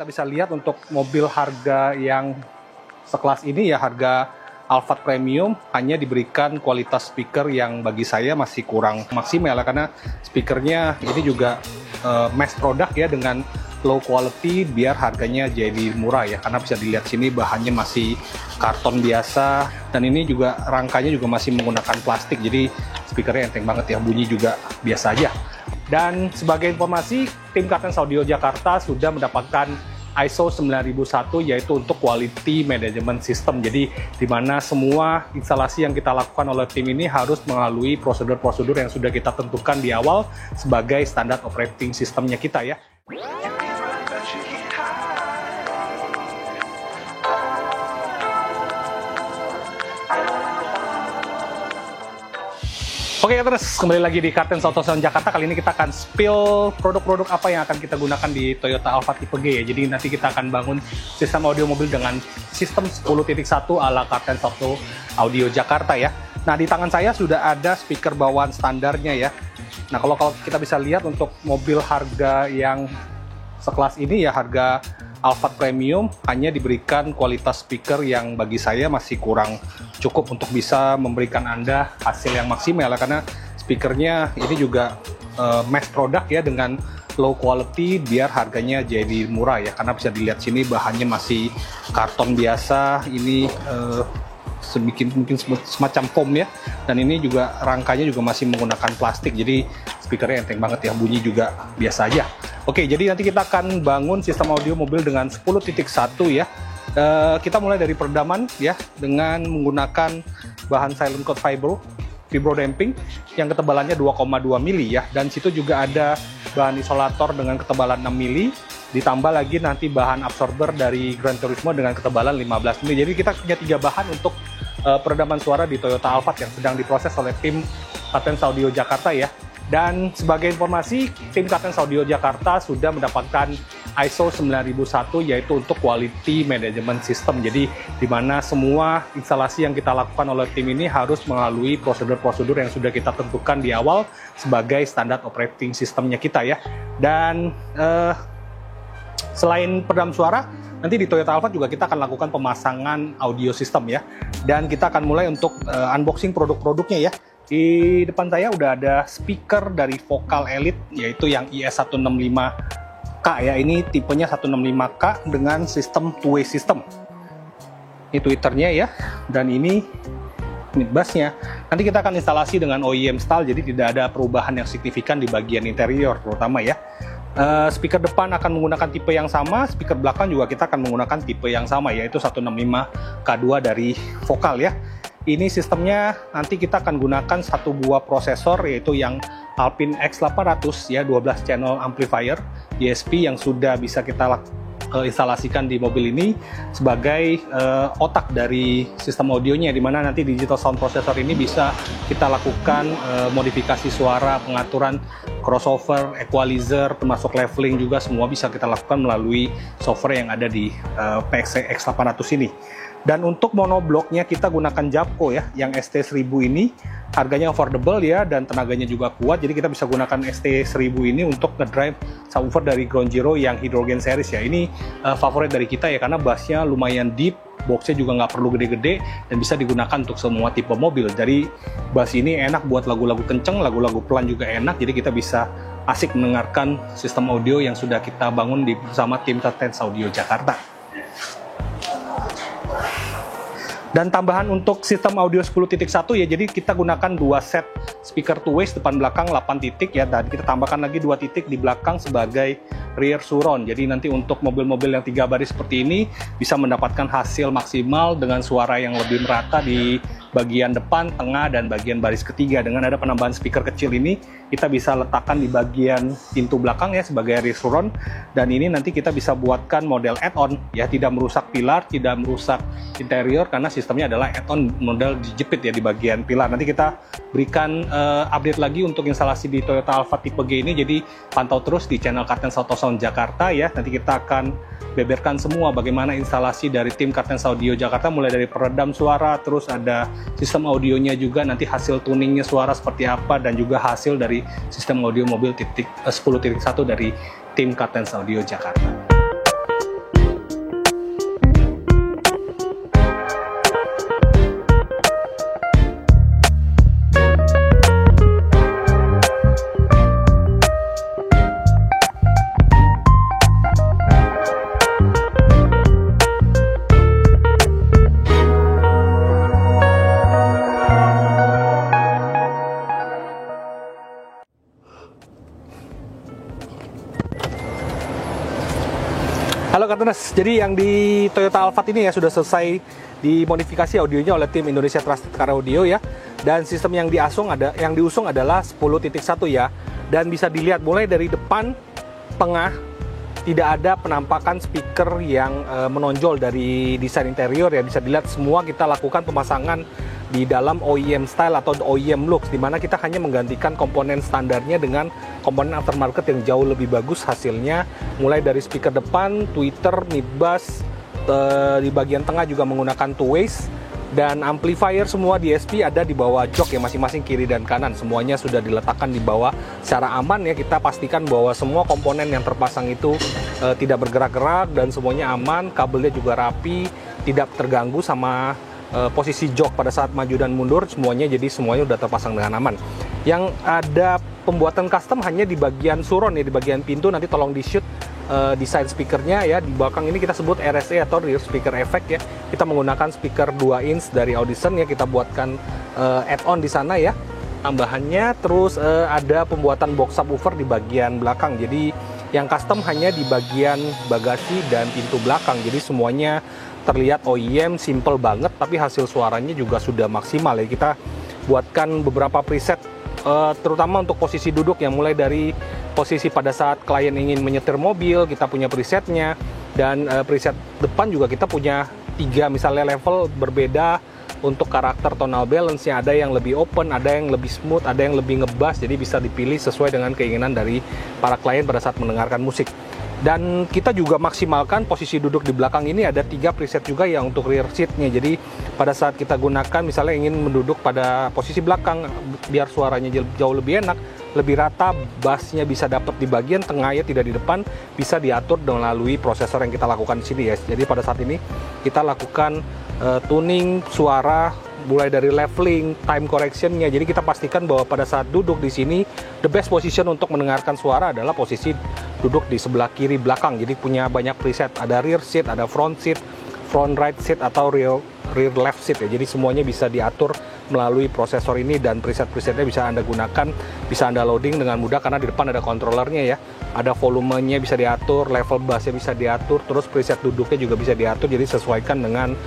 kita bisa lihat untuk mobil harga yang sekelas ini ya, harga Alphard Premium, hanya diberikan kualitas speaker yang bagi saya masih kurang maksimal ya, karena speakernya ini juga mass product ya, dengan low quality biar harganya jadi murah ya, karena bisa dilihat sini bahannya masih karton biasa, dan ini juga rangkanya juga masih menggunakan plastik, jadi speakernya enteng banget ya, bunyi juga biasa aja. Dan sebagai informasi, tim Kartens Audio Jakarta sudah mendapatkan ISO 9001, yaitu untuk Quality Management System. Jadi di mana semua instalasi yang kita lakukan oleh tim ini harus melalui prosedur-prosedur yang sudah kita tentukan di awal sebagai standar operating sistemnya kita ya. Oke, terus kembali lagi di Kartens Auto Salon Jakarta. Kali ini kita akan spill produk-produk apa yang akan kita gunakan di Toyota Alphard tipe G ya. Jadi nanti kita akan bangun sistem audio mobil dengan sistem 10.1 ala Kartens Auto Audio Jakarta ya. Nah, di tangan saya sudah ada speaker bawaan standarnya ya. Nah, kalau kita bisa lihat untuk mobil harga yang sekelas ini ya, harga Alphard Premium, hanya diberikan kualitas speaker yang bagi saya masih kurang cukup untuk bisa memberikan Anda hasil yang maksimal ya, karena speakernya ini juga mass product ya, dengan low quality biar harganya jadi murah ya, karena bisa dilihat sini bahannya masih karton biasa, ini mungkin semacam foam ya, dan ini juga rangkanya juga masih menggunakan plastik, jadi speakernya enteng banget ya, bunyi juga biasa aja. Oke, jadi nanti kita akan bangun sistem audio mobil dengan 10.1 ya. Kita mulai dari peredaman ya, dengan menggunakan bahan silent coat vibro damping yang ketebalannya 2,2 mili ya, dan situ juga ada bahan isolator dengan ketebalan 6 mili, ditambah lagi nanti bahan absorber dari Gran Turismo dengan ketebalan 15 mili. Jadi kita punya 3 bahan untuk peredaman suara di Toyota Alphard yang sedang diproses oleh tim Kartens Audio Jakarta ya. Dan sebagai informasi, tim Kartens Audio Jakarta sudah mendapatkan ISO 9001, yaitu untuk Quality Management System. Jadi di mana semua instalasi yang kita lakukan oleh tim ini harus melalui prosedur-prosedur yang sudah kita tentukan di awal sebagai standar operating sistemnya kita ya. Dan selain peredam suara, nanti di Toyota Alphard juga kita akan lakukan pemasangan audio system ya. Dan kita akan mulai untuk unboxing produk-produknya ya. Di depan saya udah ada speaker dari Vocal Elite, yaitu yang IS165K ya. Ini tipenya 165K dengan sistem two-way system. Ini tweeternya ya, dan ini mid bassnya. Nanti kita akan instalasi dengan OEM style, jadi tidak ada perubahan yang signifikan di bagian interior terutama ya. Speaker depan akan menggunakan tipe yang sama, speaker belakang juga kita akan menggunakan tipe yang sama, yaitu 165K2 dari Vocal ya. Ini sistemnya nanti kita akan gunakan satu buah prosesor, yaitu yang Alpine X800 ya, 12 channel amplifier DSP yang sudah bisa kita instalasikan di mobil ini sebagai otak dari sistem audionya, dimana nanti digital sound processor ini bisa kita lakukan modifikasi suara, pengaturan crossover, equalizer, termasuk leveling juga, semua bisa kita lakukan melalui software yang ada di PXC X800 ini. Dan untuk monobloknya kita gunakan Japco ya, yang ST1000 ini harganya affordable ya, dan tenaganya juga kuat, jadi kita bisa gunakan ST1000 ini untuk ngedrive subwoofer dari Ground Zero yang hydrogen series ya. Ini favorit dari kita ya, karena bassnya lumayan deep, boxnya juga nggak perlu gede-gede, dan bisa digunakan untuk semua tipe mobil. Jadi bass ini enak buat lagu-lagu kenceng, lagu-lagu pelan juga enak, jadi kita bisa asik mendengarkan sistem audio yang sudah kita bangun bersama tim Kartens Audio Jakarta. Dan tambahan untuk sistem audio 10.1 ya, jadi kita gunakan 2 set speaker two-ways depan belakang 8 titik ya, dan kita tambahkan lagi 2 titik di belakang sebagai rear surround. Jadi nanti untuk mobil-mobil yang 3 baris seperti ini bisa mendapatkan hasil maksimal dengan suara yang lebih merata di bagian depan, tengah, dan bagian baris ketiga. Dengan ada penambahan speaker kecil ini, kita bisa letakkan di bagian pintu belakang ya sebagai rear surround, dan ini nanti kita bisa buatkan model add-on ya, tidak merusak pilar, tidak merusak interior, karena sistemnya adalah add-on model dijepit ya di bagian pilar. Nanti kita berikan update lagi untuk instalasi di Toyota Alphard tipe G ini, jadi pantau terus di channel Kartens Auto Sound Jakarta ya. Nanti kita akan beberkan semua bagaimana instalasi dari tim Kartens Audio Jakarta, mulai dari peredam suara, terus ada sistem audionya juga, nanti hasil tuningnya suara seperti apa, dan juga hasil dari sistem audio mobil 10.1 dari tim Kartens Audio Jakarta. Halo Kartunas, jadi yang di Toyota Alphard ini ya sudah selesai dimodifikasi audionya oleh tim Indonesia Trusted Car Audio ya. Dan sistem yang diusung adalah 10.1 ya. Dan bisa dilihat mulai dari depan, tengah, tidak ada penampakan speaker yang menonjol dari desain interior ya. Bisa dilihat semua kita lakukan pemasangan di dalam OEM style atau OEM looks, dimana kita hanya menggantikan komponen standarnya dengan komponen aftermarket yang jauh lebih bagus hasilnya, mulai dari speaker depan, tweeter, mid bass, di bagian tengah juga menggunakan two ways, dan amplifier semua DSP ada di bawah jok ya, masing-masing kiri dan kanan, semuanya sudah diletakkan di bawah secara aman ya. Kita pastikan bahwa semua komponen yang terpasang itu tidak bergerak-gerak dan semuanya aman, kabelnya juga rapi, tidak terganggu sama posisi jok pada saat maju dan mundur, semuanya udah terpasang dengan aman. Yang ada pembuatan custom hanya di bagian suron ya, di bagian pintu, nanti tolong di shoot desain speakernya ya. Di belakang ini kita sebut RSA atau rear speaker effect ya. Kita menggunakan speaker 2 inch dari Audison ya, kita buatkan add-on di sana ya tambahannya. Terus ada pembuatan box subwoofer di bagian belakang, jadi yang custom hanya di bagian bagasi dan pintu belakang, jadi semuanya terlihat OEM, simple banget, tapi hasil suaranya juga sudah maksimal ya. Kita buatkan beberapa preset, terutama untuk posisi duduk yang mulai dari posisi pada saat klien ingin menyetir mobil, kita punya presetnya, dan preset depan juga kita punya 3 misalnya level berbeda untuk karakter tonal balance-nya. Ada yang lebih open, ada yang lebih smooth, ada yang lebih ngebass, jadi bisa dipilih sesuai dengan keinginan dari para klien pada saat mendengarkan musik. Dan kita juga maksimalkan posisi duduk di belakang ini, ada 3 preset juga ya untuk rear seat-nya. Jadi pada saat kita gunakan misalnya ingin menduduk pada posisi belakang biar suaranya jauh lebih enak, lebih rata, bassnya bisa dapat di bagian tengah ya, tidak di depan, bisa diatur melalui prosesor yang kita lakukan di sini ya. Jadi pada saat ini kita lakukan tuning suara mulai dari leveling, time correction-nya. Jadi kita pastikan bahwa pada saat duduk di sini the best position untuk mendengarkan suara adalah posisi duduk di sebelah kiri belakang. Jadi punya banyak preset, ada rear seat, ada front seat, front right seat atau rear left seat ya. Jadi semuanya bisa diatur melalui prosesor ini, dan preset-presetnya bisa Anda gunakan, bisa Anda loading dengan mudah karena di depan ada controllernya ya. Ada volumenya bisa diatur, level bassnya bisa diatur, terus preset duduknya juga bisa diatur, jadi sesuaikan dengan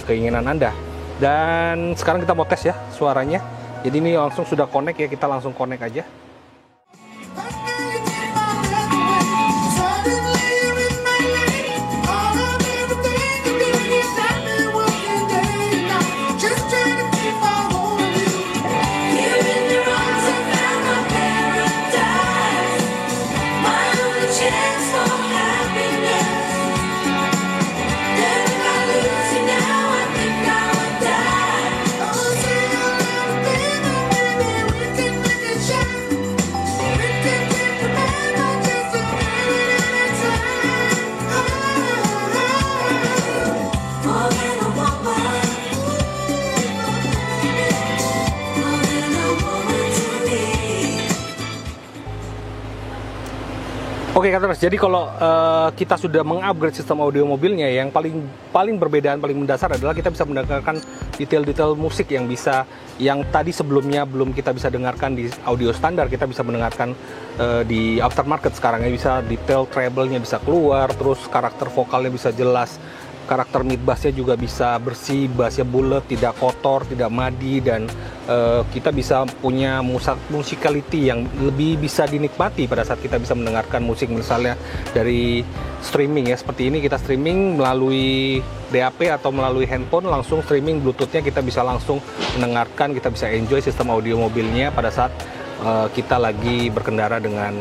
keinginan Anda. Dan sekarang kita mau tes ya suaranya. Jadi ini langsung sudah connect ya, kita langsung connect aja. Oke Kartunas, jadi kalau kita sudah mengupgrade sistem audio mobilnya, yang paling perbedaan paling mendasar adalah kita bisa mendengarkan detail-detail musik yang tadi sebelumnya belum kita bisa dengarkan di audio standar. Kita bisa mendengarkan di aftermarket sekarang ya, bisa detail treble-nya bisa keluar, terus karakter vokalnya bisa jelas, karakter mid bass-nya juga bisa bersih, bass-nya bulat, tidak kotor, tidak madi, dan kita bisa punya musicality yang lebih bisa dinikmati pada saat kita bisa mendengarkan musik misalnya dari streaming ya. Seperti ini kita streaming melalui DAP atau melalui handphone, langsung streaming Bluetooth-nya, kita bisa langsung mendengarkan, kita bisa enjoy sistem audio mobilnya pada saat kita lagi berkendara dengan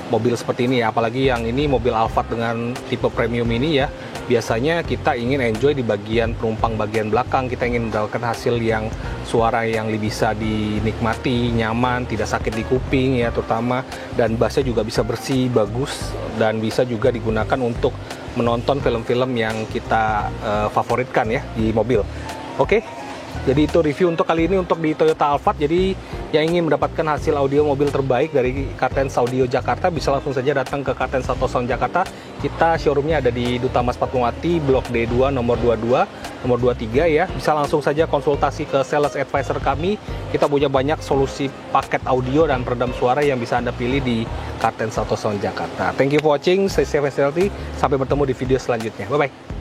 mobil seperti ini ya. Apalagi yang ini mobil Alphard dengan tipe premium ini ya, biasanya kita ingin enjoy di bagian penumpang bagian belakang, kita ingin mendapatkan hasil yang suara yang bisa dinikmati, nyaman, tidak sakit di kuping ya terutama, dan bassnya juga bisa bersih, bagus, dan bisa juga digunakan untuk menonton film-film yang kita favoritkan ya di mobil. Oke, jadi itu review untuk kali ini untuk di Toyota Alphard. Jadi yang ingin mendapatkan hasil audio mobil terbaik dari Kartens Audio Jakarta bisa langsung saja datang ke Kartens Auto Sound Jakarta. Kita showroomnya ada di Duta Mas Fatmawati, Blok D2, nomor 22, nomor 23 ya. Bisa langsung saja konsultasi ke sales advisor kami. Kita punya banyak solusi paket audio dan peredam suara yang bisa Anda pilih di Kartens Auto Sound Jakarta. Thank you for watching, stay safe and healthy. Sampai bertemu di video selanjutnya. Bye-bye.